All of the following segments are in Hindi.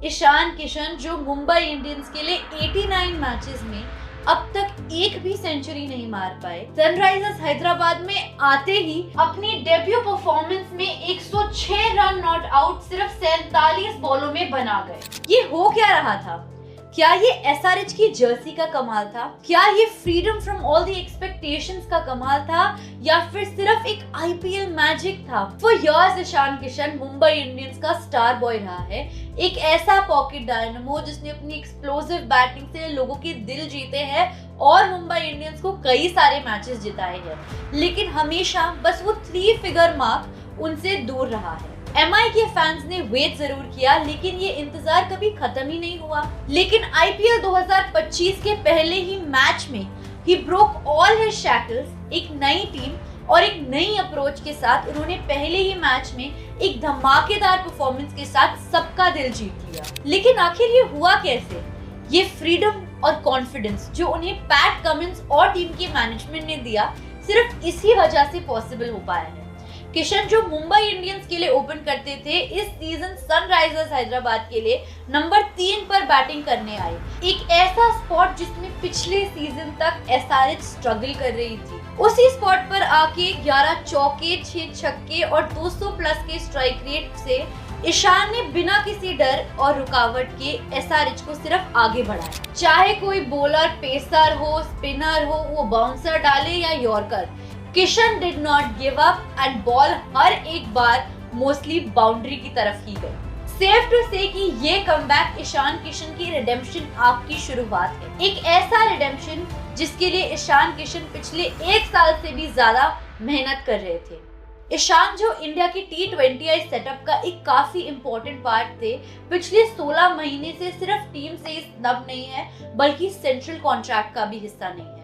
ईशान किशन जो मुंबई इंडियंस के लिए 89 मैचेस में अब तक एक भी सेंचुरी नहीं मार पाए, सनराइजर्स हैदराबाद में आते ही अपनी डेब्यू परफॉर्मेंस में 106 रन नॉट आउट सिर्फ 47 बॉलों में बना गए। ये हो क्या रहा था? क्या ये एसआरएच की जर्सी का कमाल था? क्या ये freedom from all the expectations का कमाल था? या फिर सिर्फ एक आईपीएल मैजिक था? For years Ishan Kishan Mumbai Indians का स्टार बॉय रहा है, एक ऐसा पॉकेट डायनामो जिसने अपनी एक्सप्लोसिव बैटिंग से लोगों के दिल जीते हैं और मुंबई इंडियंस को कई सारे मैचेस जिताए हैं, लेकिन हमेशा बस वो 3 फिगर मार्क उनसे दूर रहा है। एमआई के फैंस ने वेट जरूर किया, लेकिन ये इंतजार कभी खत्म ही नहीं हुआ। लेकिन आईपीएल 2025 के पहले ही मैच में he broke all his shackles. एक नई टीम और एक नई अप्रोच के साथ उन्होंने पहले ही मैच में एक धमाकेदार परफॉर्मेंस के साथ सबका दिल जीत लिया। लेकिन आखिर ये हुआ कैसे? ये फ्रीडम और कॉन्फिडेंस जो उन्हें पैट कमिंस और टीम के मैनेजमेंट ने दिया, सिर्फ इसी वजह से पॉसिबल हो पाया है। किशन जो मुंबई इंडियंस के लिए ओपन करते थे, इस सीजन सनराइजर्स हैदराबाद के लिए नंबर 3 पर बैटिंग करने आए। एक ऐसा स्पॉट जिसमें पिछले सीजन तक एसआरएच स्ट्रगल कर रही थी। उसी स्पॉट पर आके 11 चौके, 6 छक्के और 200 प्लस के स्ट्राइक रेट से ईशान ने बिना किसी डर और रुकावट के एसआरएच को सिर्फ आगे बढ़ाया। चाहे कोई बॉलर, पेसर हो, स्पिनर हो, वो बाउंसर डाले या yorker, Kishan did not give up and ball हर एक बार मोस्टली बाउंड्री की तरफ की गई। सेफ टू से कि ये कमबैक ईशान किशन की रिडेम्पशन आर्क की शुरुआत है। एक ऐसा रिडेम्पशन जिसके लिए ईशान किशन पिछले 1 साल से भी ज्यादा मेहनत कर रहे थे। ईशान जो इंडिया की T20I सेटअप का एक काफी इंपॉर्टेंट पार्ट थे, पिछले 16 महीने से सिर्फ टीम से ही स्नब नहीं है बल्कि सेंट्रल कॉन्ट्रैक्ट का भी हिस्सा नहीं है।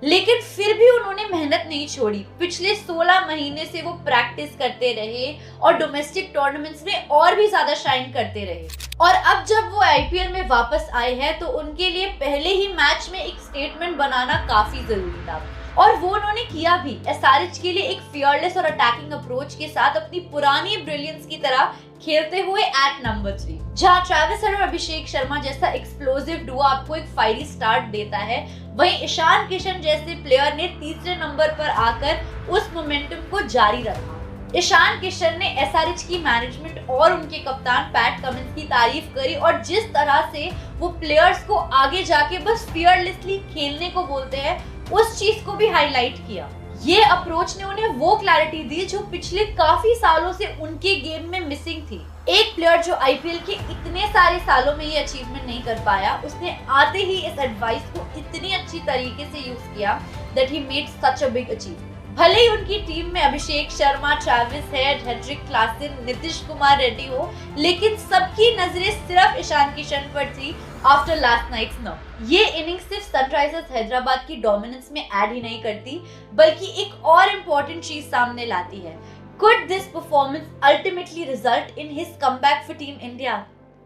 लेकिन फिर भी उन्होंने मेहनत नहीं छोड़ी। पिछले 16 महीने से वो प्रैक्टिस करते रहे और डोमेस्टिक टूर्नामेंट्स में और भी ज्यादा शाइन करते रहे। और अब जब वो आईपीएल में वापस आए हैं तो उनके लिए पहले ही मैच में एक स्टेटमेंट बनाना काफी जरूरी था, और वो उन्होंने किया भी। एसआरएच के लिए एक फियरलेस और अटैकिंग अप्रोच के साथ अपनी पुरानी ब्रिलियंस की तरह खेलते हुए एट नंबर 3, जहां ट्रेविस हेड और अभिषेक शर्मा जैसा एक्सप्लोसिव डुओ आपको एक फायरी स्टार्ट देता है, वहीं ईशान किशन जैसे प्लेयर ने तीसरे नंबर पर आकर उस मोमेंटम को जारी रखा। ईशान किशन ने एसआरएच की मैनेजमेंट और उनके कप्तान पैट कमिंस की तारीफ करी और जिस तरह से वो प्लेयर्स को आगे जाके बस फियरलेसली खेलने को बोलते हैं, उस चीज को भी हाईलाइट किया। ये अप्रोच ने उन्हें वो क्लैरिटी दी जो पिछले काफी सालों से उनके गेम में मिसिंग थी। एक प्लेयर जो आईपीएल के इतने सारे सालों में ये अचीवमेंट नहीं कर पाया, उसने आते ही इस एडवाइस को इतनी अच्छी तरीके से यूज किया that he made such a big achievement. भले ही उनकी टीम में अभिषेक शर्मा, ट्रेविस हेड, हेड्रिक क्लासन, नीतीश कुमार रेड्डी हो, लेकिन सबकी नजरें सिर्फ ईशान किशन पर थी आफ्टर लास्ट नाइट्स नॉक। ये इनिंग्स सिर्फ सनराइजर्स हैदराबाद की डोमिनेंस में ऐड ही नहीं करती, बल्कि एक और इम्पोर्टेंट चीज सामने लाती है। Could this performance ultimately result in his comeback for Team India?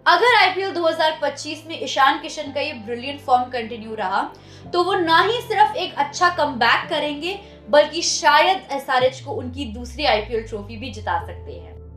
अगर आईपीएल 2025 में ईशान किशन का ये ब्रिलियंट फॉर्म कंटिन्यू रहा, तो वो ना ही सिर्फ एक अच्छा कमबैक करेंगे, बल्कि शायद एसआरएच को उनकी दूसरी आईपीएल ट्रॉफी भी जिता सकते हैं।